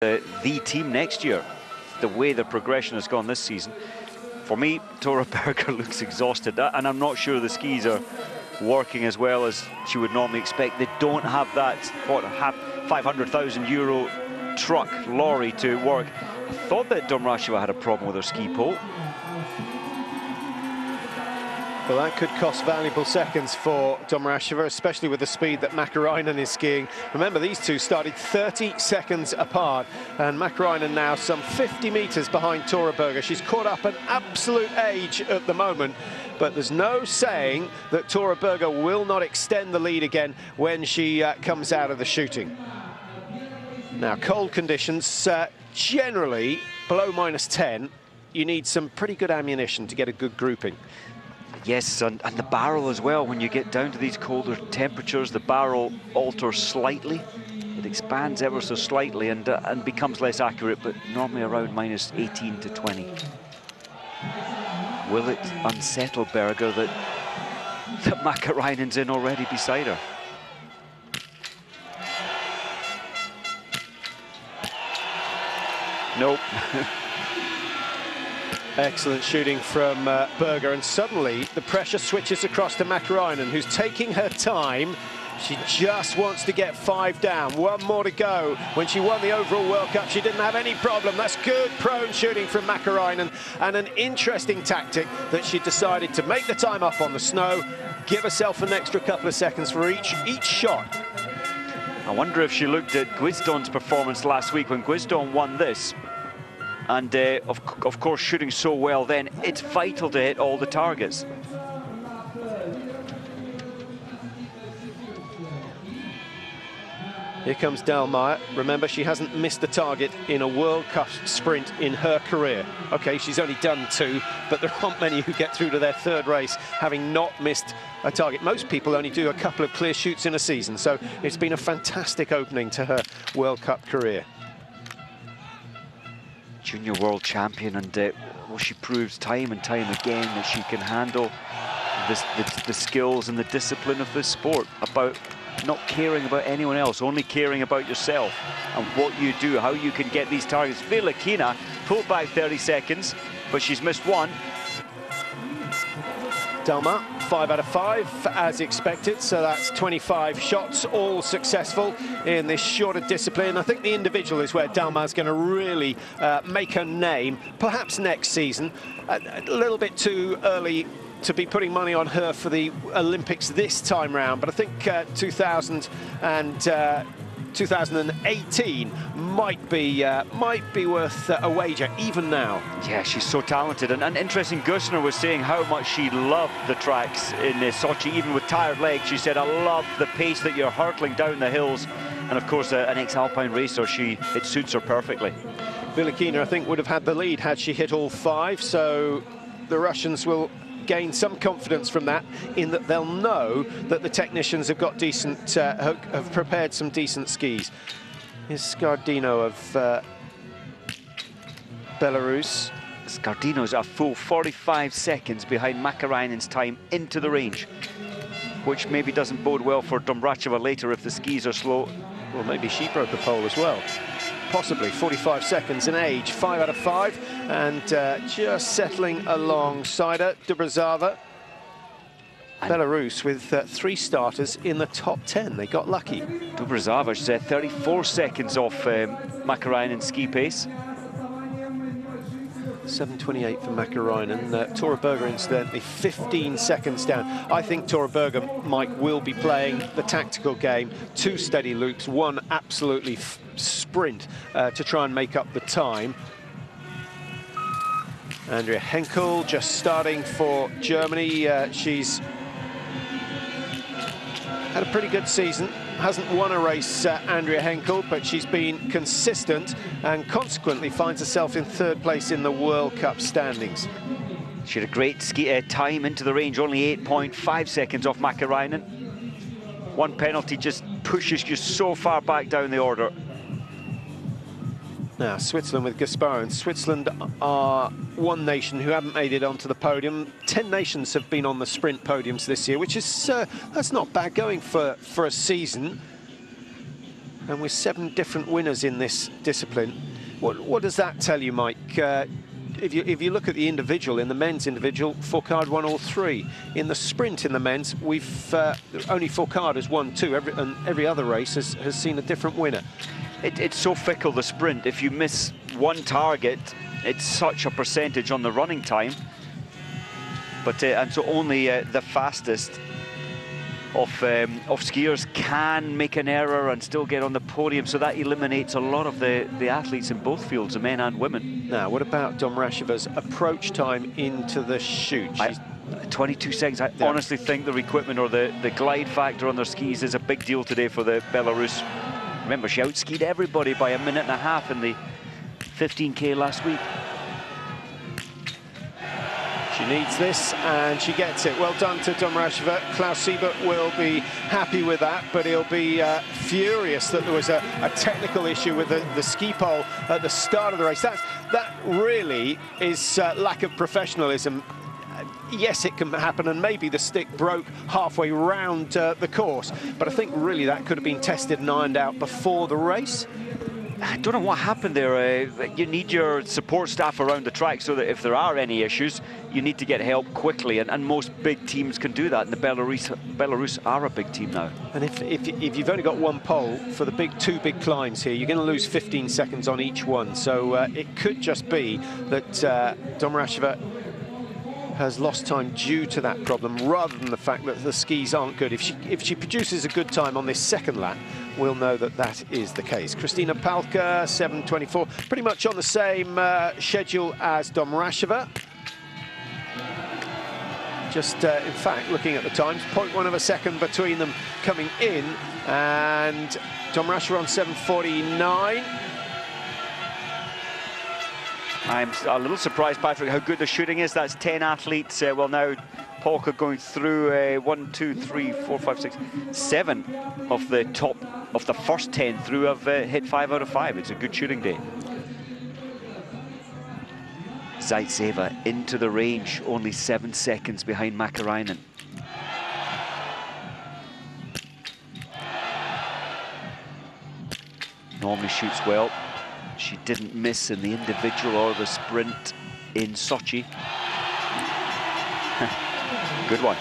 the team next year, the way the progression has gone this season. For me, Tora Berger looks exhausted, and I'm not sure the skis are working as well as she would normally expect. They don't have that, what, €500,000 truck, lorry to work. I thought that Domracheva had a problem with her ski pole. Well, that could cost valuable seconds for Domracheva, especially with the speed that Mäkäräinen is skiing. Remember, these two started 30 seconds apart, and Mäkäräinen now some 50 meters behind Tora Berger. She's caught up an absolute age at the moment, but there's no saying that Tora Berger will not extend the lead again when she comes out of the shooting. Now, cold conditions, generally below -10, you need some pretty good ammunition to get a good grouping. Yes, and the barrel as well. When you get down to these colder temperatures, the barrel alters slightly. It expands ever so slightly and becomes less accurate, but normally around -18 to 20. Will it unsettle Berger that Mäkäräinen's in already beside her? Nope. Excellent shooting from Berger, and suddenly the pressure switches across to Mäkäräinen, who's taking her time. She just wants to get 5 down. One more to go. When she won the overall World Cup, she didn't have any problem. That's good prone shooting from Mäkäräinen, and an interesting tactic that she decided to make the time up on the snow, give herself an extra couple of seconds for each shot. I wonder if she looked at Guisdon's performance last week when Guisdon won this. And of course, shooting so well then, it's vital to hit all the targets. Here comes Dahlmeier. Remember, she hasn't missed a target in a World Cup sprint in her career. Okay, she's only done 2, but there aren't many who get through to their 3rd race having not missed a target. Most people only do a couple of clear shoots in a season, so it's been a fantastic opening to her World Cup career. Junior world champion, and well, she proves time and time again that she can handle the skills and the discipline of this sport, about not caring about anyone else, only caring about yourself and what you do, how you can get these targets. Vilakina pulled back 30 seconds, but she's missed one. Dahlmeier, 5 out of 5 as expected, so that's 25 shots, all successful in this shorter discipline. I think the individual is where Dahlmeier's going to really make her name, perhaps next season. A little bit too early to be putting money on her for the Olympics this time round, but I think 2018 might be worth a wager even now. Yeah, she's so talented, and interesting. Gusner was saying how much she loved the tracks in Sochi, even with tired legs. She said, "I love the pace that you're hurtling down the hills," and of course, an ex-alpine racer, it suits her perfectly. Vilakina, I think, would have had the lead had she hit all 5, so the Russians will gain some confidence from that, in that they'll know that the technicians have got decent, have prepared some decent skis. Here's Scardino of Belarus. Scardino's a full 45 seconds behind Mäkäräinen's time into the range, which maybe doesn't bode well for Domracheva later if the skis are slow. Well, maybe she broke the pole as well. Possibly. 45 seconds in age, 5 out of 5, and just settling alongside her, Dobrozava. Belarus with 3 starters in the top 10. They got lucky. Dobrozava's 34 seconds off Mäkäräinen's ski pace. 7:28 for Mäkäräinen. Tora Berger, incidentally, 15 seconds down. I think Tora Berger, Mike, will be playing the tactical game. 2 steady loops, 1 absolutely sprint to try and make up the time. Andrea Henkel just starting for Germany. She's had a pretty good season. Hasn't won a race, Andrea Henkel, but she's been consistent and consequently finds herself in 3rd place in the World Cup standings. She had a great ski time into the range, only 8.5 seconds off Mäkäräinen. 1 penalty just pushes you so far back down the order. Now, Switzerland with Gasparin. Switzerland are one nation who haven't made it onto the podium. 10 nations have been on the sprint podiums this year, which is, that's not bad going for a season. and with 7 different winners in this discipline. What does that tell you, Mike? If you look at the individual, in the men's individual, Fourcade won all 3. In the sprint in the men's, we've only Fourcade has won 2. Every other race has seen a different winner. It's so fickle, the sprint. If you miss one target, it's such a percentage on the running time. But and so only the fastest of skiers can make an error and still get on the podium. So that eliminates a lot of the athletes in both fields, the men and women. Now, what about Domrasheva's approach time into the chute? 22 seconds. I honestly think their equipment or the glide factor on their skis is a big deal today for the Belarus. Remember, she outskied everybody by 1.5 minutes in the 15K last week. She needs this, and she gets it. Well done to Domrasheva. Klaus Siebert will be happy with that, but he'll be furious that there was a technical issue with the ski pole at the start of the race. That really is lack of professionalism. Yes, it can happen, and maybe the stick broke halfway round the course, but I think really that could have been tested and ironed out before the race. I don't know what happened there. You need your support staff around the track so that if there are any issues, you need to get help quickly, and most big teams can do that, and the Belarus are a big team now. And if you've only got one pole for the two big climbs here, you're going to lose 15 seconds on each one, so it could just be that Domrasheva has lost time due to that problem, rather than the fact that the skis aren't good. If she produces a good time on this second lap, we'll know that that is the case. Kristina Palka, 7:24, pretty much on the same schedule as Domrasheva. Just, in fact, looking at the times, 0.1 of a second between them coming in, and Domrasheva on 7:49. I'm a little surprised, Patrick, how good the shooting is. That's 10 athletes. Well, now Polka going through 1, 2, 3, 4, 5, 6, 7 of the top of the first 10 through have hit 5 out of 5. It's a good shooting day. Zaitseva into the range, only 7 seconds behind Mäkäräinen. Normally shoots well. She didn't miss in the individual or the sprint in Sochi. Good one.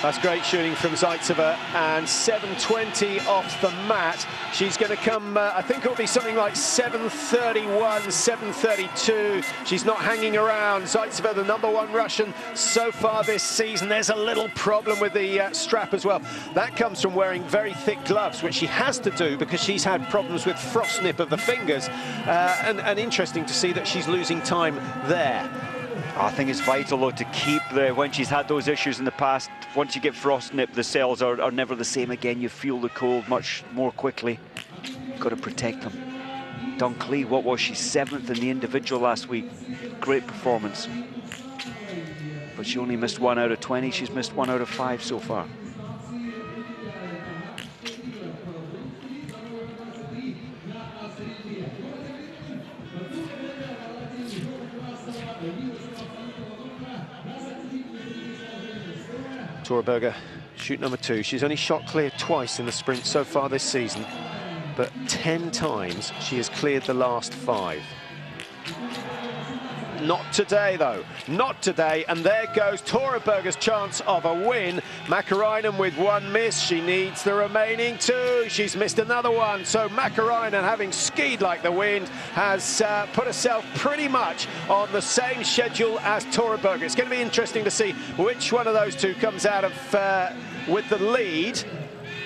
That's great shooting from Zaitseva, and 7:20 off the mat. She's going to come, I think it'll be something like 7:31, 7:32. She's not hanging around. Zaitseva, the #1 Russian so far this season. There's a little problem with the strap as well. That comes from wearing very thick gloves, which she has to do because she's had problems with frost nip of the fingers. And interesting to see that she's losing time there. I think it's vital, though, to keep when she's had those issues in the past, once you get frost nip, the cells are never the same again. You feel the cold much more quickly. Got to protect them. Dunkley, what was she? 7th in the individual last week. Great performance. But she only missed 1 out of 20. She's missed 1 out of 5 so far. Torberger, shoot #2. She's only shot clear twice in the sprint so far this season, but 10 times she has cleared the last 5. Not today, though. Not today. And there goes Torberger's chance of a win. Mäkäräinen with 1 miss. She needs the remaining 2. She's missed another one. So Mäkäräinen, having skied like the wind, has put herself pretty much on the same schedule as Torberger. It's going to be interesting to see which one of those two comes out of with the lead.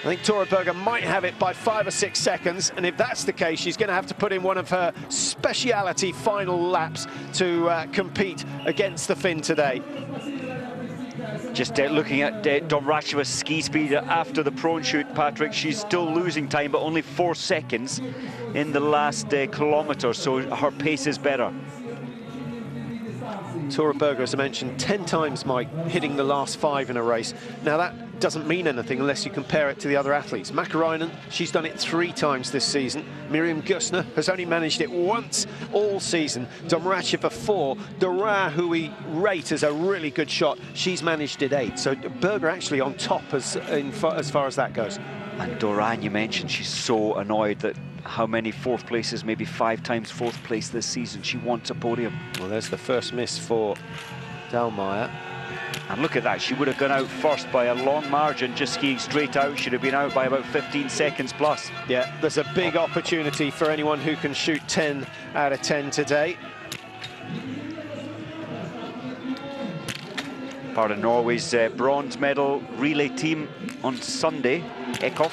I think Torberger might have it by 5 or 6 seconds, and if that's the case, she's going to have to put in one of her speciality final laps to compete against the Finn today. Just looking at Domrasheva's ski speed after the prone shoot, Patrick, she's still losing time, but only 4 seconds in the last kilometre, so her pace is better. Torberger, as I mentioned, 10 times, Mike, hitting the last 5 in a race. Now, that doesn't mean anything unless you compare it to the other athletes. Mäkäräinen, she's done it 3 times this season. Miriam Gusner has only managed it once all season. Domrasheva 4. Dorin, who we rate as a really good shot, she's managed it 8. So Berger actually on top as far as that goes. And Doran, you mentioned, she's so annoyed that how many fourth places, maybe 5 times fourth place this season. She wants a podium. Well, there's the first miss for Dahlmeier. And look at that, she would have gone out first by a long margin, just skiing straight out. She'd have been out by about 15 seconds plus. Yeah, there's a big opportunity for anyone who can shoot 10 out of 10 today. Part of Norway's bronze medal relay team on Sunday, Ekhoff.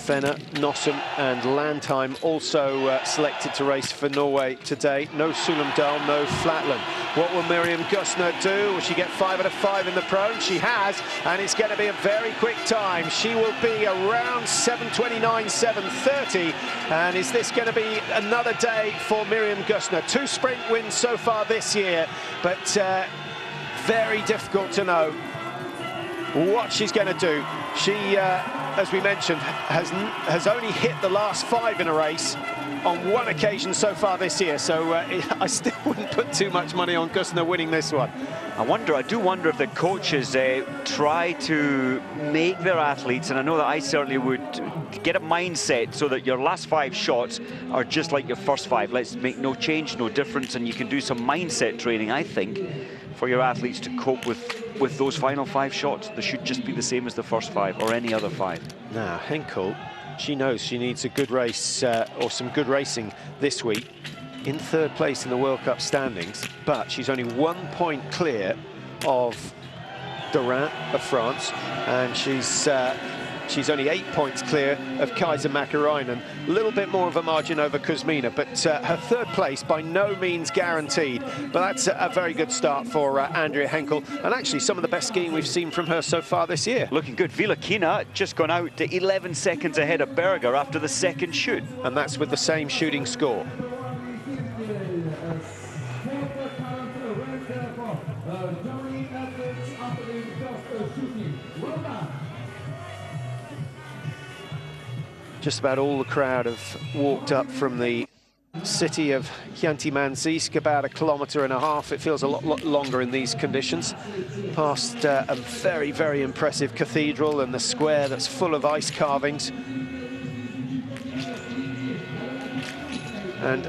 Fenner, Nossum and Landheim also selected to race for Norway today. No Sulemdahl, no Flatland. What will Miriam Gustner do? Will she get 5 out of 5 in the prone? She has, and it's going to be a very quick time. She will be around 7:29, 7:30. And is this going to be another day for Miriam Gustner? 2 sprint wins so far this year, but very difficult to know what she's going to do. She, as we mentioned, has only hit the last 5 in a race on 1 occasion so far this year. So I still wouldn't put too much money on Gustner winning this one. I do wonder if the coaches try to make their athletes, and I know that I certainly would, get a mindset so that your last 5 shots are just like your first 5. Let's make no change, no difference, and you can do some mindset training, I think, for your athletes to cope with those final 5 shots. They should just be the same as the first 5 or any other 5. Now, Henkel, she knows she needs a good race or some good racing this week. In 3rd place in the World Cup standings, but she's only 1 point clear of Doran of France, and she's only 8 points clear of Kaisa Mäkäräinen. A little bit more of a margin over Kuzmina, but her 3rd place by no means guaranteed. But that's a very good start for Andrea Henkel, and actually some of the best skiing we've seen from her so far this year. Looking good. Vila Kina just gone out to 11 seconds ahead of Berger after the 2nd shoot. And that's with the same shooting score. Just about all the crowd have walked up from the city of Khanty-Mansijsk, about 1.5 kilometers. It feels a lot longer in these conditions. Past a very, very impressive cathedral and the square that's full of ice carvings. And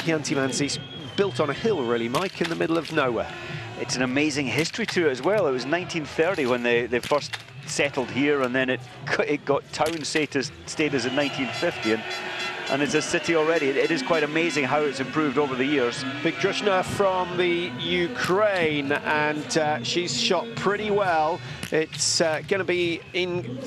Khanty-Mansijsk built on a hill, really, Mike, in the middle of nowhere. It's an amazing history to it as well. It was 1930 when they first settled here, and then it got town status in 1950, and it's a city already. It is quite amazing how it's improved over the years. Bigdrushna from the Ukraine, and she's shot pretty well. It's going to be in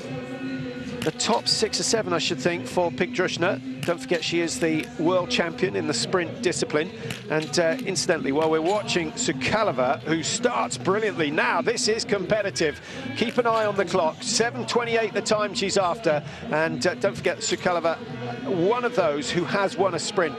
the top 6 or 7, I should think, for Bigdrushna. Don't forget, she is the world champion in the sprint discipline. And incidentally, while we're watching Sukalova, who starts brilliantly now, this is competitive. Keep an eye on the clock. 7:28 the time she's after. And don't forget, Sukalova, one of those who has won a sprint.